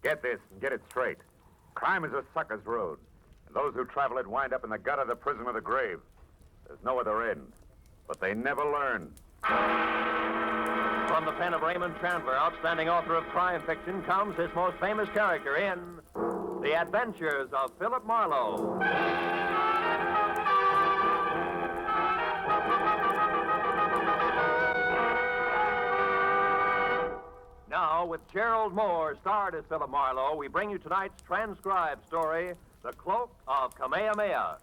Get this and get it straight. Crime is a sucker's road. And those who travel it wind up in the gutter, the prison, or the grave. There's no other end. But they never learn. From the pen of Raymond Chandler, outstanding author of crime fiction, comes his most famous character in The Adventures of Phip MArlowe. Now, with Gerald Moore, starred as Phip MArlowe, we bring you tonight's transcribed story, The Cloak of Kamehameha.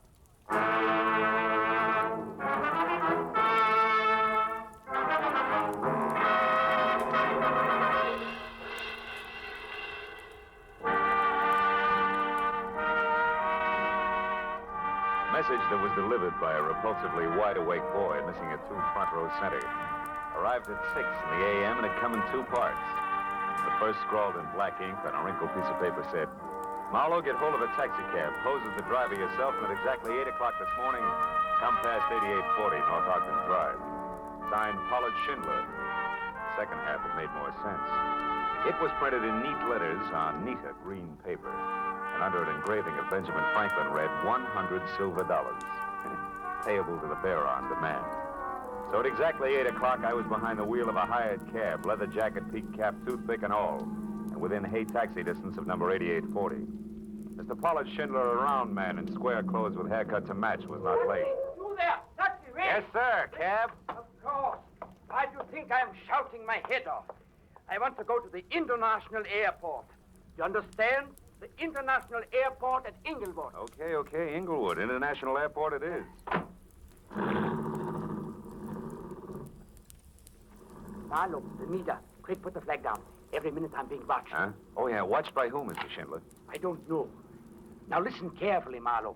Message that was delivered by a repulsively wide-awake boy missing a 2 front row center. Arrived at 6 in the a.m. and had come in 2 parts. The first, scrawled in black ink on a wrinkled piece of paper, said, Marlowe, get hold of a taxicab. Pose as the driver yourself, and at exactly 8 o'clock this morning, come past 8840 North Ogden Drive. Signed, Pollard Schindler. The second half had made more sense. It was printed in neat letters on neater green paper. And under an engraving of Benjamin Franklin read, 100 silver dollars, payable to the bearer on demand. So at exactly 8 o'clock, I was behind the wheel of a hired cab, leather jacket, peak cap, toothpick, and all, and within hay taxi distance of number 8840. Mr. Pollard Schindler, a round man in square clothes with haircut to match, was not late. You there, taxi, ready? Yes, sir, cab. Of course. Why do you think I'm shouting my head off? I want to go to the international airport. You understand? The international airport at Inglewood. Okay, Inglewood. International Airport it is. Look, the meter. Quick, put the flag down. Every minute I'm being watched. Huh? Oh, yeah, watched by who, Mr. Schindler? I don't know. Now listen carefully, Marlowe.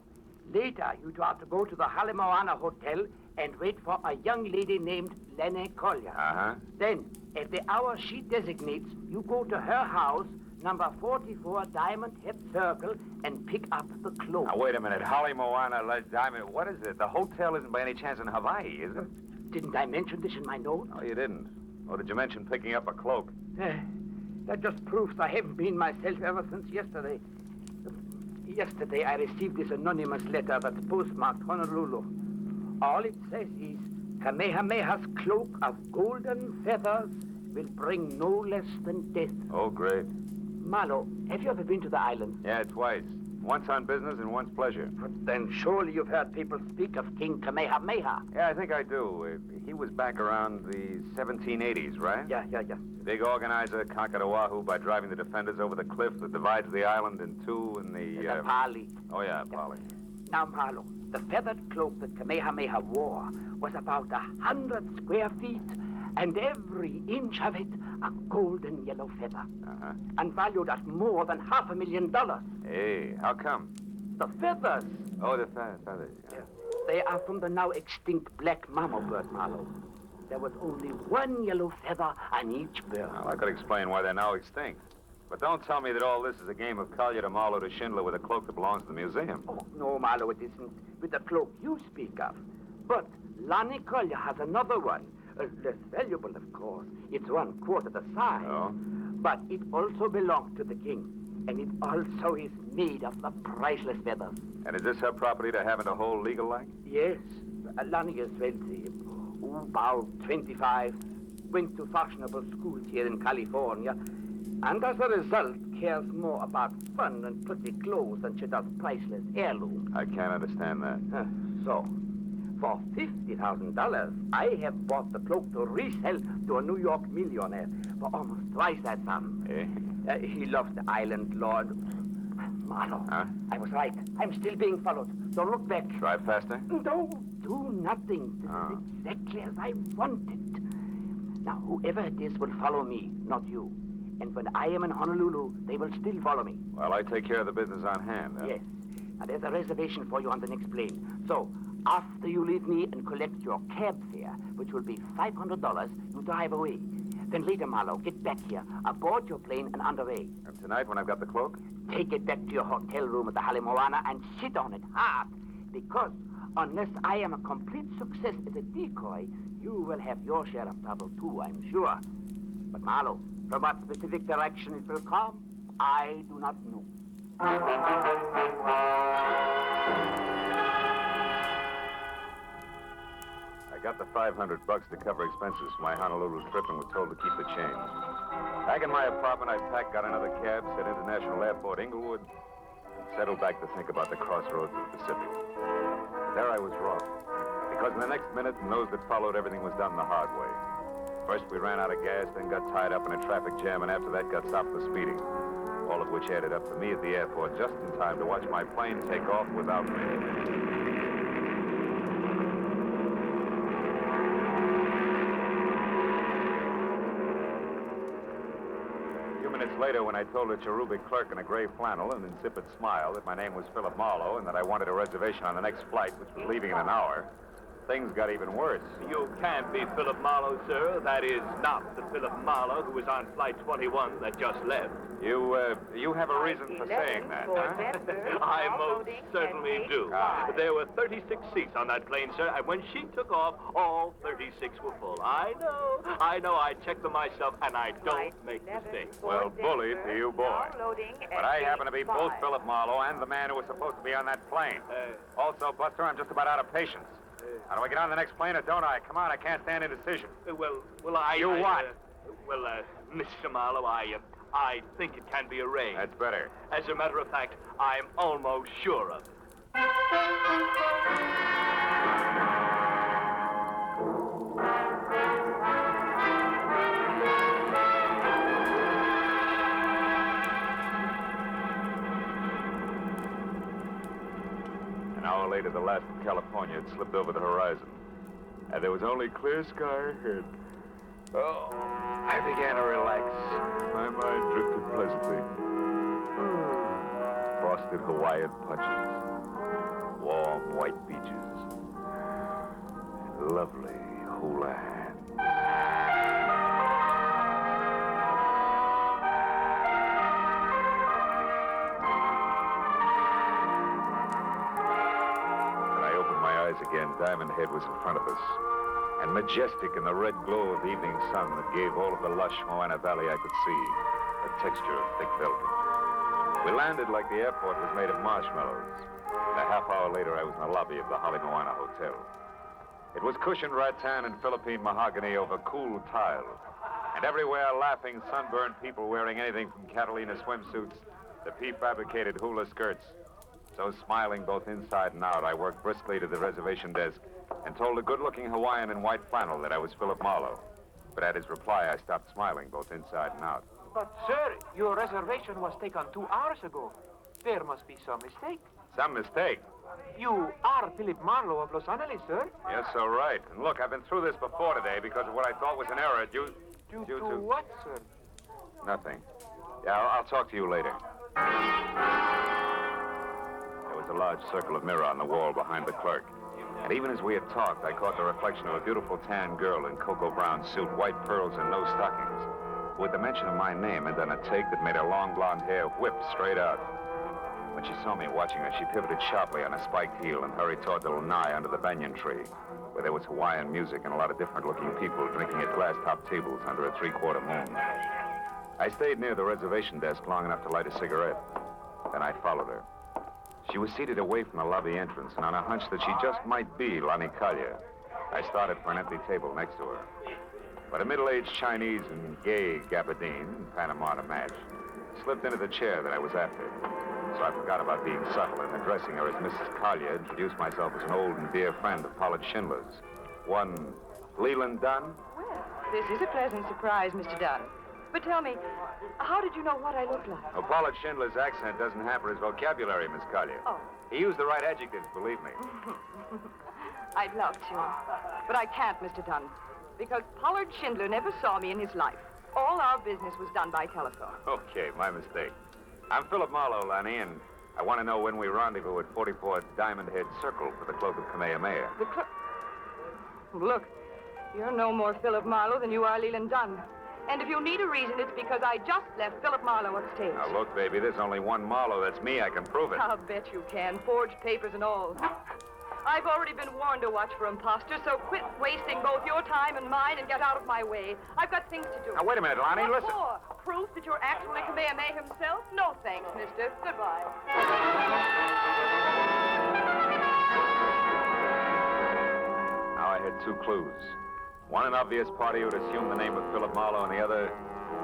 Later, you are to go to the Halle Hotel and wait for a young lady named Lenny Collier. Uh-huh. Then, at the hour she designates, you go to her house, number 44 Diamond Head Circle, and pick up the cloak. Now, wait a minute. Holly Moana, Diamond, what is it? The hotel isn't by any chance in Hawaii, is it? Didn't I mention this in my note? Oh, you didn't. Or did you mention picking up a cloak? That just proves I haven't been myself ever since yesterday. Yesterday, I received this anonymous letter that's postmarked Honolulu. All it says is, Kamehameha's cloak of golden feathers will bring no less than death. Oh, great. Marlowe, have you ever been to the island? Yeah, twice. Once on business and once pleasure. But then surely you've heard people speak of King Kamehameha. Yeah, I think I do. He was back around the 1780s, right? Yeah. Big organizer, conquered Oahu by driving the defenders over the cliff that divides the island in two in the... Pali. Oh, yeah, Pali. Now, Marlowe, the feathered cloak that Kamehameha wore was about 100 square feet, and every inch of it a golden yellow feather. Uh-huh. And valued at more than $500,000. Hey, how come? The feathers. Oh, the feathers. Yeah. They are from the now extinct black mamo bird, Marlowe. There was only one yellow feather on each bird. Well, I could explain why they're now extinct. But don't tell me that all this is a game of Collier to Marlowe to Schindler with a cloak that belongs to the museum. Oh, no, Marlowe, it isn't with the cloak you speak of. But Lonnie Collier has another one. Less valuable, of course. It's 1/4 the size. Oh? But it also belongs to the king. And it also is made of the priceless feathers. And is this her property to have in a whole legal like? Yes. Lonnie is wealthy. About 25. Went to fashionable schools here in California. And as a result, cares more about fun and pretty clothes than she does priceless heirlooms. I can't understand that. So, for $50,000, I have bought the cloak to resell to a New York millionaire for almost twice that sum. Eh? He loves the island, Lord. Marlowe, Huh? I was right. I'm still being followed. Don't look back. Drive faster? No, do nothing. This is exactly as I want it. Now, whoever it is will follow me, not you. And when I am in Honolulu, they will still follow me. Well, I take care of the business on hand. Huh? Yes. Now, there's a reservation for you on the next plane. So, after you leave me and collect your cab fare, which will be $500, you drive away. Then later, Marlowe, get back here, aboard your plane and underway. And tonight, when I've got the cloak? Take it back to your hotel room at the Halle and sit on it hard. Because unless I am a complete success as a decoy, you will have your share of trouble too, I'm sure. But Marlowe, from what specific direction it will come, I do not know. I got the $500 to cover expenses for my Honolulu trip and was told to keep the change. Back in my apartment, I packed, got another cab, said International Airport, Inglewood, and settled back to think about the crossroads of the Pacific. There I was wrong, because in the next minute and those that followed, everything was done the hard way. First, we ran out of gas, then got tied up in a traffic jam, and after that got stopped for speeding. All of which added up to me at the airport just in time to watch my plane take off without me. Later, when I told a cherubic clerk in a gray flannel and insipid smile that my name was Phip MArlowe and that I wanted a reservation on the next flight, which was leaving in an hour, things got even worse. You can't be Phip MArlowe, sir. That is not the Phip MArlowe who was on Flight 21 that just left. You have a reason for saying that, huh? I most certainly do. There were 36 seats on that plane, sir, and when she took off, all 36 were full. I know, I checked them myself, and I don't make mistakes. Well, bully to you, boy. But I happen to be both Phip MArlowe and the man who was supposed to be on that plane. Also, Buster, I'm just about out of patience. How do I get on the next plane or don't I? Come on, I can't stand indecision. Mr. Marlowe, I think it can be arranged. That's better. As a matter of fact, I'm almost sure of it. An hour later, the last of California had slipped over the horizon, and there was only clear sky ahead. Oh, I began to relax. My mind drifted pleasantly. Frosted Hawaiian punches, warm white beaches, and lovely hula hands. Again, Diamond Head was in front of us, and majestic in the red glow of the evening sun that gave all of the lush Moana Valley I could see a texture of thick velvet. We landed like the airport was made of marshmallows, and a half hour later I was in the lobby of the Holly Moana Hotel. It was cushioned rattan and Philippine mahogany over cool tile, and everywhere laughing, sunburned people wearing anything from Catalina swimsuits to prefabricated hula skirts. So smiling both inside and out, I worked briskly to the reservation desk and told a good-looking Hawaiian in white flannel that I was Phip MArlowe. But at his reply, I stopped smiling both inside and out. But, sir, your reservation was taken 2 hours ago. There must be some mistake. Some mistake? You are Phip MArlowe of Los Angeles, sir. Yes, so right. And look, I've been through this before today because of what I thought was an error due to what, sir? Nothing. Yeah, I'll talk to you later. There was a large circle of mirror on the wall behind the clerk. And even as we had talked, I caught the reflection of a beautiful tan girl in cocoa brown suit, white pearls, and no stockings, who, at the mention of my name, had done a take that made her long blonde hair whip straight out. When she saw me watching her, she pivoted sharply on a spiked heel and hurried toward the lanai under the banyan tree, where there was Hawaiian music and a lot of different-looking people drinking at glass-top tables under a three-quarter moon. I stayed near the reservation desk long enough to light a cigarette. Then I followed her. She was seated away from the lobby entrance, and on a hunch that she just might be Lani Kalia, I started for an empty table next to her. But a middle-aged Chinese in gay gabardine, Panama to match, slipped into the chair that I was after. So I forgot about being subtle and addressing her as Mrs. Kalia, introduced myself as an old and dear friend of Pollard Schindler's. One Leland Dunn. Well, this is a pleasant surprise, Mr. Dunn. But tell me, how did you know what I look like? Oh, Pollard Schindler's accent doesn't hamper his vocabulary, Miss Kalia. Oh. He used the right adjectives, believe me. I'd love to, but I can't, Mr. Dunn, because Pollard Schindler never saw me in his life. All our business was done by telephone. Okay, my mistake. I'm Phip MArlowe, Lani, and I want to know when we rendezvous at 44 Diamond Head Circle for the Cloak of Kamehameha. Look, you're no more Phip MArlowe than you are Leland Dunn. And if you need a reason, it's because I just left Phip MArlowe upstairs. Now, look, baby, there's only one Marlowe. That's me. I can prove it. I'll bet you can. Forged papers and all. I've already been warned to watch for imposters, so quit wasting both your time and mine and get out of my way. I've got things to do. Now, wait a minute, Lonnie, What listen. for? Proof that you're actually Kamehameha himself? No thanks, mister. Goodbye. Now I had two clues. One, an obvious party who'd assumed the name of Phip MArlowe, and the other,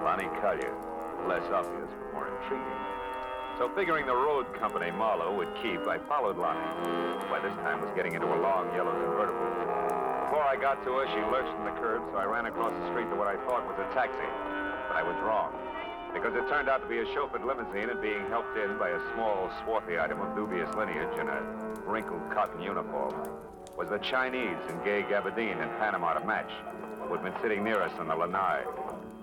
Lonnie Collier. Less obvious, but more intriguing. So figuring the road company MArlowe would keep, I followed Lonnie, who by this time was getting into a long yellow convertible. Before I got to her, she lurched from the curb, so I ran across the street to what I thought was a taxi. But I was wrong, because it turned out to be a chauffeured limousine and being helped in by a small, swarthy item of dubious lineage in a wrinkled cotton uniform was the Chinese in gay gabardine and Panama to match, who had been sitting near us on the lanai.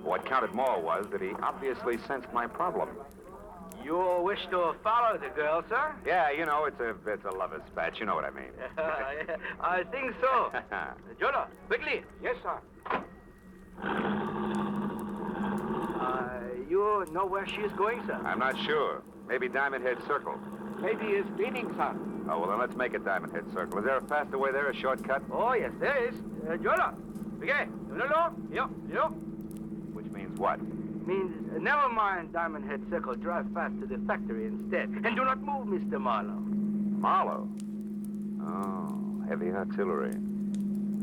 What counted more was that he obviously sensed my problem. You wish to follow the girl, sir? Yeah, you know, it's a lover's spat. You know what I mean. I think so. Jonah, quickly. Yes, sir. You know where she is going, sir? I'm not sure. Maybe Diamond Head Circle. Maybe it's leading, sir. Oh, well, then let's make it Diamond Head Circle. Is there a faster way there, a shortcut? Oh, yes, there is. Jonah, okay. No. Yo. Which means what? Means, never mind Diamond Head Circle. Drive fast to the factory instead. And do not move, Mr. MArlowe. Marlowe? Oh, heavy artillery.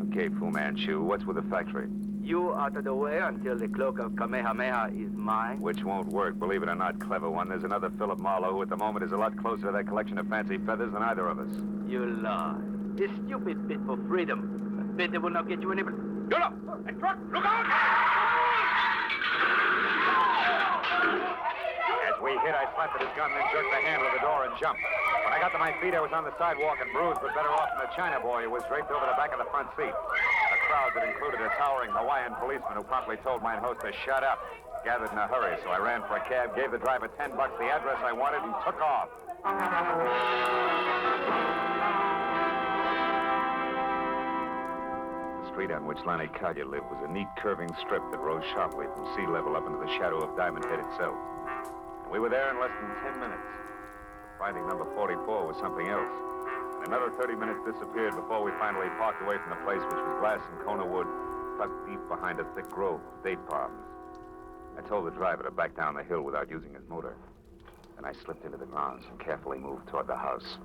Okay, Fu Manchu, what's with the factory? You out of the way until the Cloak of Kamehameha is mine. Which won't work, believe it or not, clever one. There's another Phip MArlowe who at the moment is a lot closer to that collection of fancy feathers than either of us. You lie. This stupid bid for freedom. A bid that will not get you any... Jonah! That truck! Look out! As we hit, I slapped at his gun, then jerked the handle of the door and jumped. When I got to my feet, I was on the sidewalk and bruised, but better off than the China boy who was draped over the back of the front seat. A crowd that included a towering Hawaiian policeman who promptly told mine host to shut up, gathered in a hurry, so I ran for a cab, gave the driver $10, the address I wanted, and took off. The street on which Lonnie Collier lived was a neat curving strip that rose sharply from sea level up into the shadow of Diamond Head itself. And we were there in less than 10 minutes. Finding number 44 was something else. Another 30 minutes disappeared before we finally parked away from the place, which was glass and Kona wood, tucked deep behind a thick grove of date palms. I told the driver to back down the hill without using his motor. Then I slipped into the grounds and carefully moved toward the house,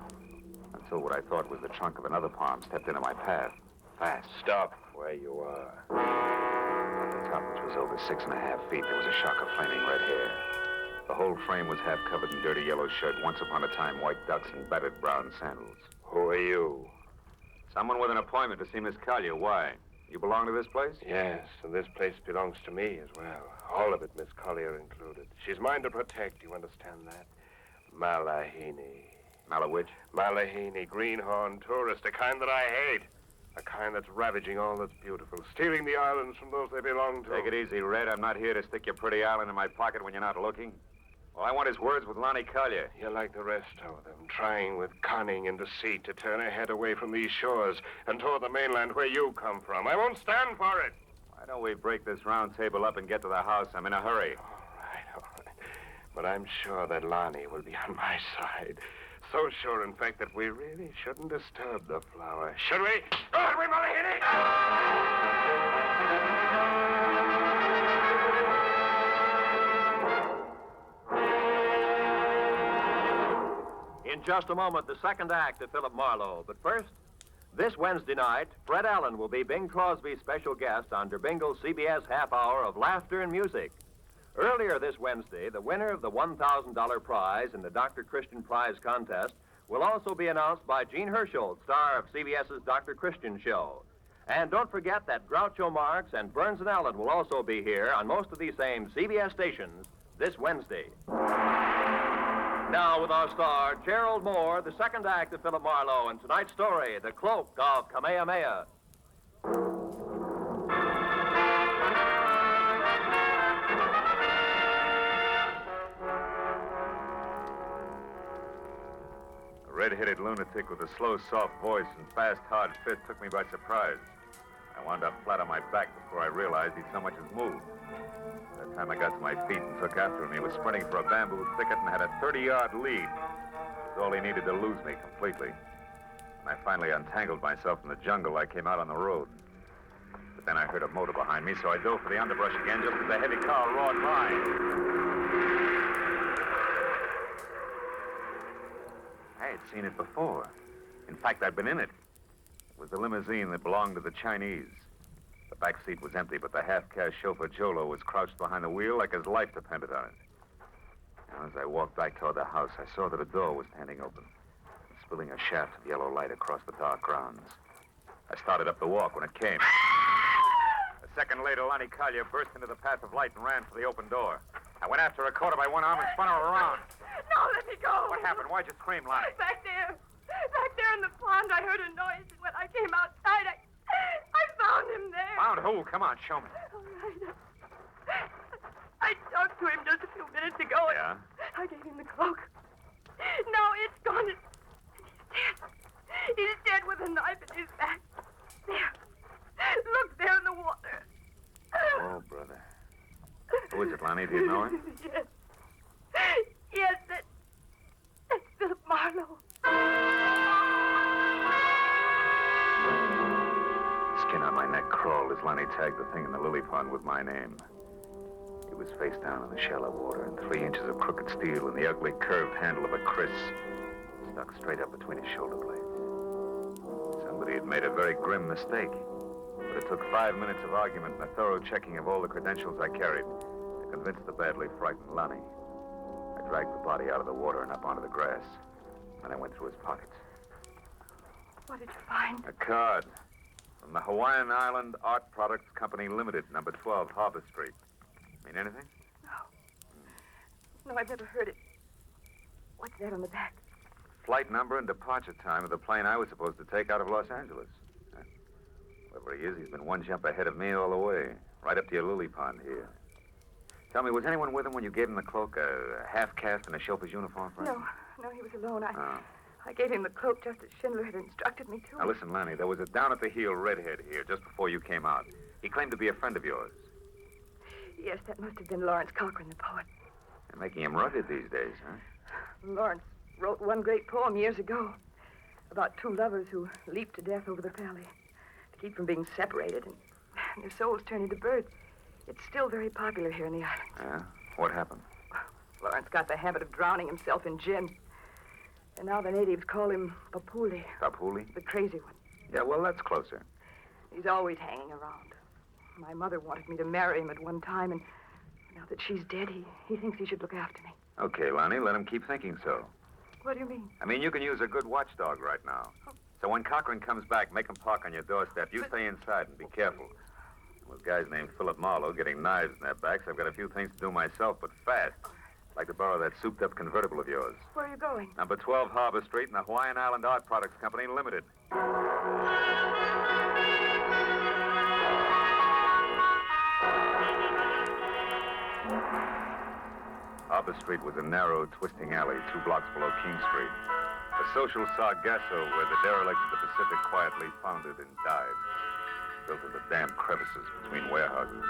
until what I thought was the trunk of another palm stepped into my path. Fast. Stop where you are. At the top, which was over 6.5 feet, there was a shock of flaming red hair. The whole frame was half covered in dirty yellow shirt, once upon a time white ducks and battered brown sandals. Who are you? Someone with an appointment to see Miss Collier. Why? You belong to this place? Yes, and this place belongs to me as well. All of it, Miss Collier included. She's mine to protect, you understand that? Malahini. Malawitch? Malahini, greenhorn tourist, a kind that I hate. A kind that's ravaging all that's beautiful, stealing the islands from those they belong to. Take it easy, Red. I'm not here to stick your pretty island in my pocket when you're not looking. All I want is words with Lonnie Collier. You're like the rest of them, trying with cunning and deceit to turn her head away from these shores and toward the mainland where you come from. I won't stand for it. Why don't we break this round table up and get to the house? I'm in a hurry. All right. But I'm sure that Lonnie will be on my side. So sure, in fact, that we really shouldn't disturb the flower. Should we? Should we, Malahini? In just a moment, the second act of Phip MArlowe. But first, this Wednesday night, Fred Allen will be Bing Crosby's special guest on Der Bingle's CBS half hour of laughter and music. Earlier this Wednesday, the winner of the $1,000 prize in the Dr. Christian Prize contest will also be announced by Gene Herschel, star of CBS's Dr. Christian Show. And don't forget that Groucho Marx and Burns and Allen will also be here on most of these same CBS stations this Wednesday. Now with our star, Gerald Moore, the second act of Phip MArlowe, and tonight's story, The Cloak of Kamehameha. A red-headed lunatic with a slow, soft voice and fast, hard fit took me by surprise. I wound up flat on my back before I realized he'd so much as moved. By the time I got to my feet and took after him, he was sprinting for a bamboo thicket and had a 30-yard lead. It was all he needed to lose me completely. When I finally untangled myself from the jungle, I came out on the road. But then I heard a motor behind me, so I dove for the underbrush again just as the heavy car roared by. I had seen it before. In fact, I'd been in it. It was the limousine that belonged to the Chinese. The back seat was empty, but the half-caste chauffeur Jolo was crouched behind the wheel like his life depended on it. Now, as I walked back toward the house, I saw that a door was standing open, spilling a shaft of yellow light across the dark grounds. I started up the walk when it came. A second later, Lonnie Collier burst into the path of light and ran for the open door. I went after her, caught her by one arm, and spun her around. No, let me go. What happened? Why'd you scream, Lonnie? Back there in the pond, I heard a noise, and when I came outside, I found him there. Found who? Come on, show me. All right. I talked to him just a few minutes ago. Yeah? I gave him the cloak. Now it's gone. He's dead. He's dead with a knife in his back. There. Look, there in the water. Oh, brother. Who is it, Lonnie? Do you know her? Yes. Yes, that's Phip MArlowe. Skin on my neck crawled as Lonnie tagged the thing in the lily pond with my name. He was face down in the shallow water, and 3 inches of crooked steel and the ugly curved handle of a kris stuck straight up between his shoulder blades. Somebody had made a very grim mistake, but it took 5 minutes of argument and a thorough checking of all the credentials I carried to convince the badly frightened Lonnie. I dragged the body out of the water and up onto the grass, and I went through his pockets. What did you find? A card from the Hawaiian Island Art Products Company Limited, number 12, Harbor Street. Mean anything? No, I've never heard it. What's that on the back? Flight number and departure time of the plane I was supposed to take out of Los Angeles. Whoever he is, he's been one jump ahead of me all the way, right up to your lily pond here. Tell me, was anyone with him when you gave him the cloak? A half-caste in a chauffeur's uniform, for instance? No, he was alone. I gave him the cloak just as Schindler had instructed me to. Now, listen, Lanny, there was a down-at-the-heel redhead here just before you came out. He claimed to be a friend of yours. Yes, that must have been Lawrence Cochran, the poet. They're making him rugged these days, huh? Lawrence wrote one great poem years ago about two lovers who leaped to death over the valley to keep from being separated, and their souls turned into birds. It's still very popular here in the islands. Yeah? What happened? Lawrence got the habit of drowning himself in gin. And now the natives call him Papuli. Papuli? The crazy one. Yeah, well, that's closer. He's always hanging around. My mother wanted me to marry him at one time, and now that she's dead, he thinks he should look after me. Okay, Lonnie, let him keep thinking so. What do you mean? I mean, you can use a good watchdog right now. So when Cochran comes back, make him park on your doorstep. You stay inside and be careful. Those guys named Phip MArlowe getting knives in their backs. I've got a few things to do myself, but fast. I'd like to borrow that souped-up convertible of yours. Where are you going? Number 12 Harbor Street in the Hawaiian Island Art Products Company Limited. Harbor Street was a narrow, twisting alley 2 blocks below King Street. A social sargasso where the derelicts of the Pacific quietly foundered and died, built into damp crevices between warehouses.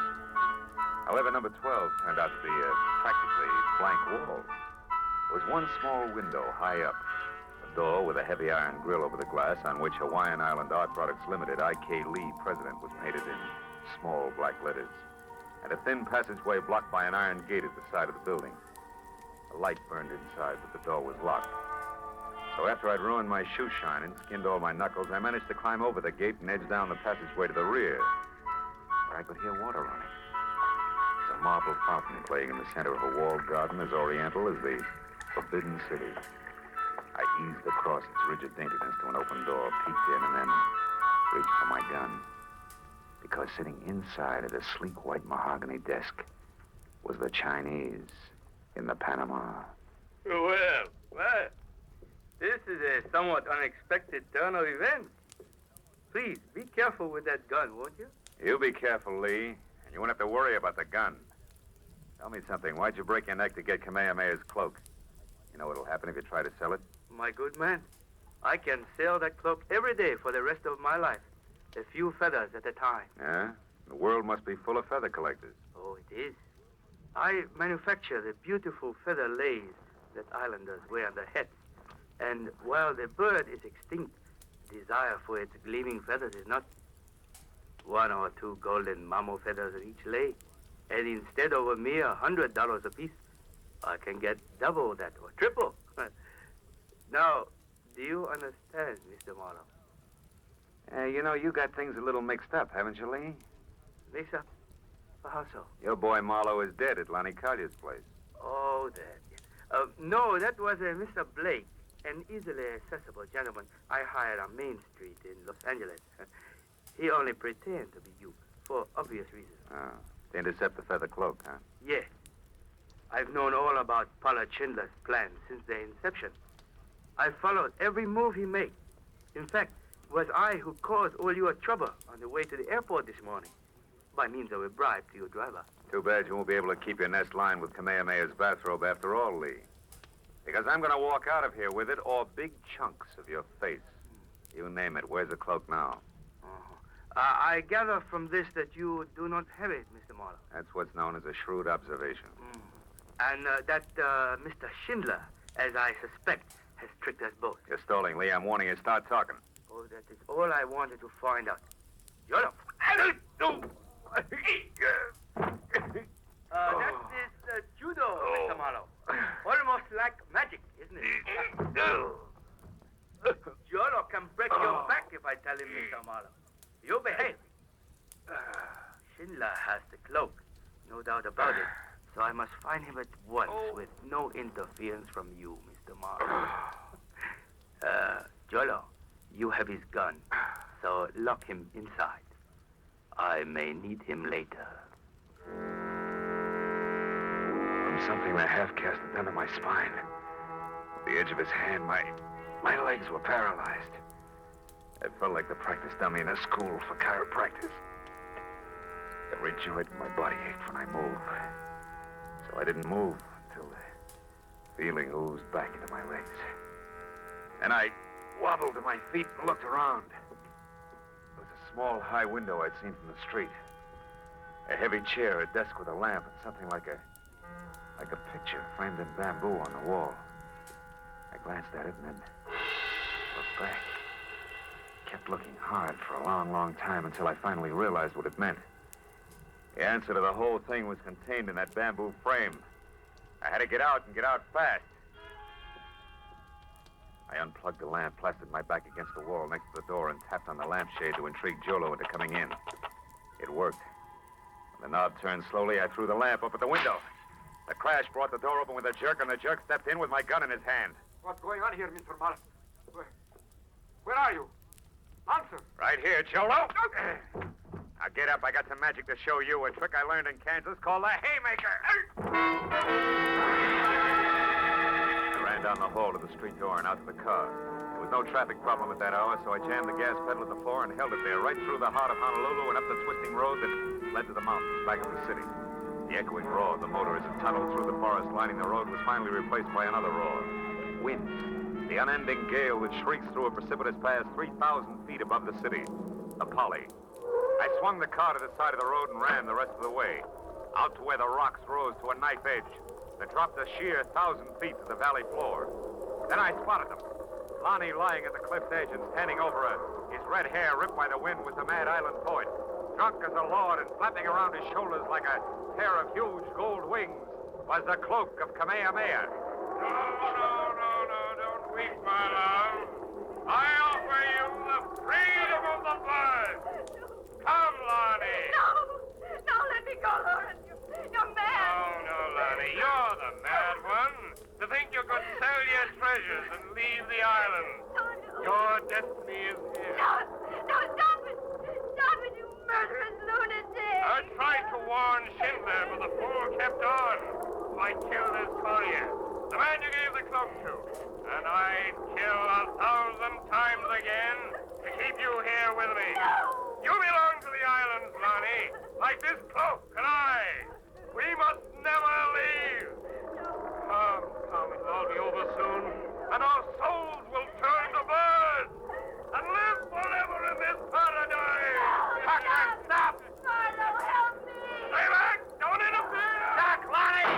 However, number 12 turned out to be a practically blank wall. There was one small window high up, a door with a heavy iron grill over the glass on which Hawaiian Island Art Products Limited, I.K. Lee, President, was painted in small black letters, and a thin passageway blocked by an iron gate at the side of the building. A light burned inside, but the door was locked. So after I'd ruined my shoe shine and skinned all my knuckles, I managed to climb over the gate and edge down the passageway to the rear, where I could hear water running. There's a marble fountain playing in the center of a walled garden as Oriental as the Forbidden City. I eased across its rigid daintiness to an open door, peeked in, and then reached for my gun. Because sitting inside at a sleek white mahogany desk was the Chinese in the Panama. Well, this is a somewhat unexpected turn of events. Please, be careful with that gun, won't you? You be careful, Lee, and you won't have to worry about the gun. Tell me something. Why'd you break your neck to get Kamehameha's cloak? You know what'll happen if you try to sell it? My good man, I can sell that cloak every day for the rest of my life. A few feathers at a time. Yeah? The world must be full of feather collectors. Oh, it is. I manufacture the beautiful feather lace that islanders wear on their heads. And while the bird is extinct, desire for its gleaming feathers is not 1 or 2 golden mamo feathers in each lay. And instead of a mere $100 apiece, I can get double that or triple. Now, do you understand, Mr. Marlowe? You know, you got things a little mixed up, haven't you, Lee? Lisa? How so? Your boy Marlowe is dead at Lonnie Collier's place. Oh, that. No, that was Mr. Blake, an easily accessible gentleman I hired on Main Street in Los Angeles. He only pretended to be you, for obvious reasons. Oh, to intercept the feather cloak, huh? Yes. I've known all about Pollard Schindler's plan since their inception. I followed every move he made. In fact, it was I who caused all your trouble on the way to the airport this morning, by means of a bribe to your driver. Too bad you won't be able to keep your nest lined with Kamehameha's bathrobe after all, Lee. Because I'm going to walk out of here with it, or big chunks of your face. You name it. Where's the cloak now? I gather from this that you do not have it, Mr. Marlowe. That's what's known as a shrewd observation. And that Mr. Schindler, as I suspect, has tricked us both. You're stalling, Lee. I'm warning you. Start talking. Oh, that is all I wanted to find out. Shut up. That is judo, Mr. Marlowe. Almost like magic, isn't it? Jolo can break your back if I tell him, Mr. Marlowe. You behave. Schindler has the cloak, no doubt about it. So I must find him at once with no interference from you, Mr. Marlowe. Jolo, you have his gun, so lock him inside. I may need him later. From something that half casted under my spine, the edge of his hand, my legs were paralyzed. It felt like the practice dummy in a school for chiropractors. Every joint in my body ached when I moved. So I didn't move until the feeling oozed back into my legs. And I wobbled to my feet and looked around. There was a small high window I'd seen from the street. A heavy chair, a desk with a lamp, and something like a picture framed in bamboo on the wall. I glanced at it and then looked back. Kept looking hard for a long, long time until I finally realized what it meant. The answer to the whole thing was contained in that bamboo frame. I had to get out and get out fast. I unplugged the lamp, plastered my back against the wall next to the door, and tapped on the lampshade to intrigue Jolo into coming in. It worked. When the knob turned slowly, I threw the lamp up at the window. The crash brought the door open with a jerk, and the jerk stepped in with my gun in his hand. What's going on here, Mr. Marlowe? Where are you? Answer. Right here, Jolo. Now get up. I got some magic to show you. A trick I learned in Kansas called the haymaker. I ran down the hall to the street door and out to the car. There was no traffic problem at that hour, so I jammed the gas pedal at the floor and held it there right through the heart of Honolulu and up the twisting road that led to the mountains back of the city. The echoing roar of the motor as it tunneled through the forest lining the road was finally replaced by another roar. Wind. The unending gale that shrieks through a precipitous pass 3,000 feet above the city. A Polly. I swung the car to the side of the road and ran the rest of the way. Out to where the rocks rose to a knife edge that dropped a sheer 1,000 feet to the valley floor. Then I spotted them. Lonnie lying at the cliff's edge and standing over her. His red hair ripped by the wind was the mad island poet. Drunk as a lord and flapping around his shoulders like a pair of huge gold wings was the Cloak of Kamehameha. No, don't weep, my love. I offer you the freedom of the bird. Come, Lonnie. No, let me go, Lawrence. You're mad. No, Lonnie, you're the mad one. To think you could sell your treasures and leave the island. No. Your destiny is here. No, stop it. Stop it, you murderous lunatic. I tried to warn Schindler, but the fool kept on. I killed his courier, the man you gave the cloak to. And I'd kill 1,000 times again to keep you here with me. No. You belong to the islands, Lonnie, like this cloak and I. We must never leave. Come, it'll all be over soon, and our souls will turn to birds and live forever in this paradise. Stop! Marlowe, help me. Stay back! Don't interfere! Back, Lonnie!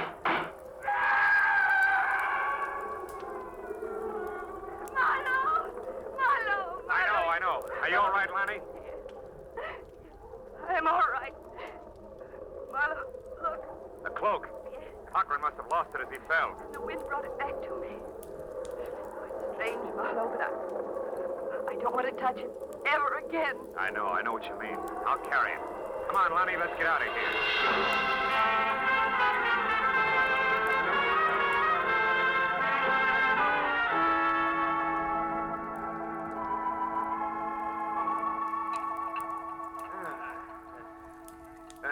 Marlowe. I know, cloak. Cochran must have lost it as he fell. The wind brought it back to me. It's strange, Marlowe, but I don't want to touch it ever again. I know what you mean. I'll carry it. Come on, Lonnie, let's get out of here.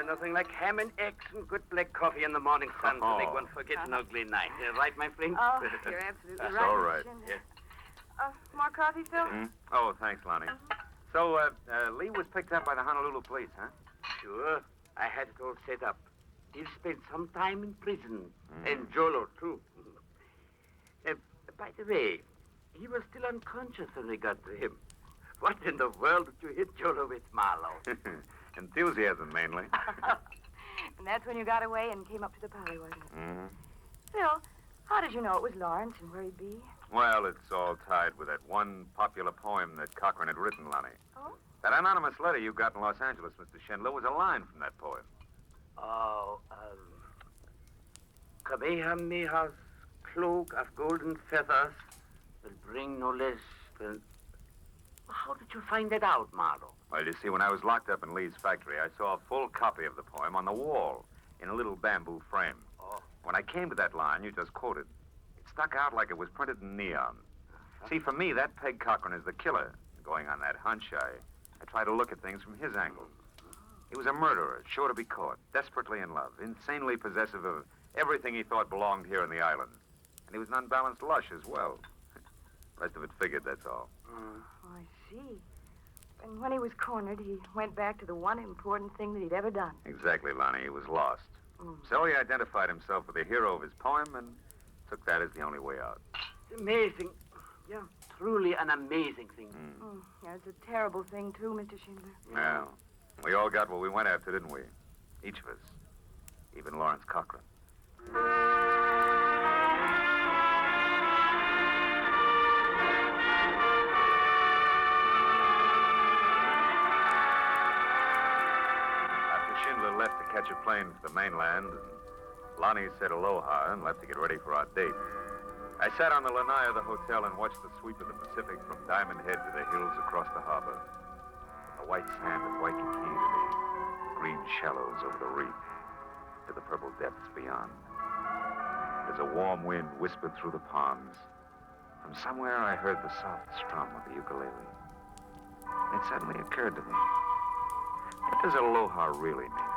Nothing like ham and eggs and good black coffee in the morning sun to make one forget an ugly night. Right, my friend? Oh, you're absolutely That's right. all right. Yes. More coffee, Phil? Oh, thanks, Lonnie. So, Lee was picked up by the Honolulu police, huh? Sure. I had it all set up. He'll spend some time in prison. And Jolo, too. By the way, he was still unconscious when we got to him. What in the world did you hit Jolo with, Marlowe? Enthusiasm, mainly. And that's when you got away and came up to the Pally, wasn't it? Mm-hmm. Phil, how did you know it was Lawrence and where he'd be? Well, it's all tied with that one popular poem that Cochran had written, Lonnie. Oh? That anonymous letter you got in Los Angeles, Mr. Schindler, was a line from that poem. Oh, Kamehameha's cloak of golden feathers will bring no less than... How did you find that out, Marlowe? Well, you see, when I was locked up in Lee's factory, I saw a full copy of the poem on the wall in a little bamboo frame. Oh. When I came to that line you just quoted, it stuck out like it was printed in neon. See, for me, that pegged Cochran as the killer. Going on that hunch, I try to look at things from his angle. He was a murderer, sure to be caught, desperately in love, insanely possessive of everything he thought belonged here in the island. And he was an unbalanced lush as well. Rest of it figured, that's all. Oh, I see. And when he was cornered, he went back to the one important thing that he'd ever done. Exactly, Lonnie. He was lost. So he identified himself with the hero of his poem and took that as the only way out. It's amazing. Yeah, truly an amazing thing. Yeah, it's a terrible thing, too, Mr. Schindler. Yeah. We all got what we went after, didn't we? Each of us. Even Lawrence Cochran. Left to catch a plane for the mainland, and Lonnie said aloha and left to get ready for our date. I sat on the lanai of the hotel and watched the sweep of the Pacific from Diamond Head to the hills across the harbor. From the white sand of Waikiki to the green shallows over the reef, to the purple depths beyond. As a warm wind whispered through the palms, from somewhere I heard the soft strum of the ukulele. It suddenly occurred to me, what does aloha really mean?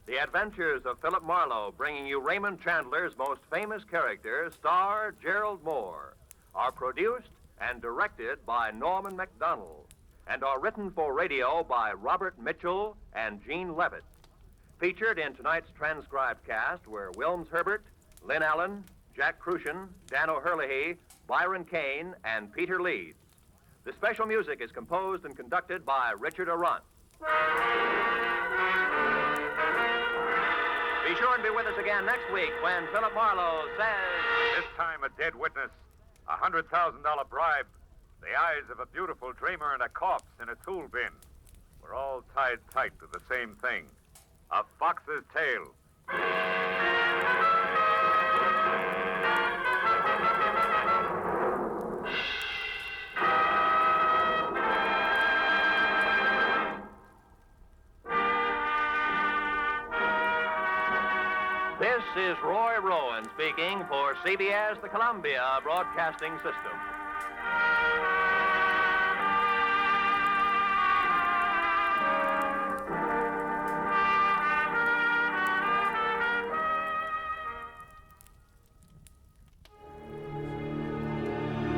The Adventures of Phip MArlowe, bringing you Raymond Chandler's most famous character, star Gerald Moore, are produced and directed by Norman MacDonald and are written for radio by Robert Mitchell and Gene Levitt. Featured in tonight's transcribed cast were Wilms Herbert, Lynn Allen, Jack Crucian, Dan O'Herlihy, Byron Kane, and Peter Leeds. The special music is composed and conducted by Richard Arant. Be sure and be with us again next week when Phip MArlowe says... This time a dead witness, a $100,000 bribe, the eyes of a beautiful dreamer, and a corpse in a tool bin. We're all tied tight to the same thing, a fox's tail. This is Roy Rowan speaking for CBS, the Columbia Broadcasting System.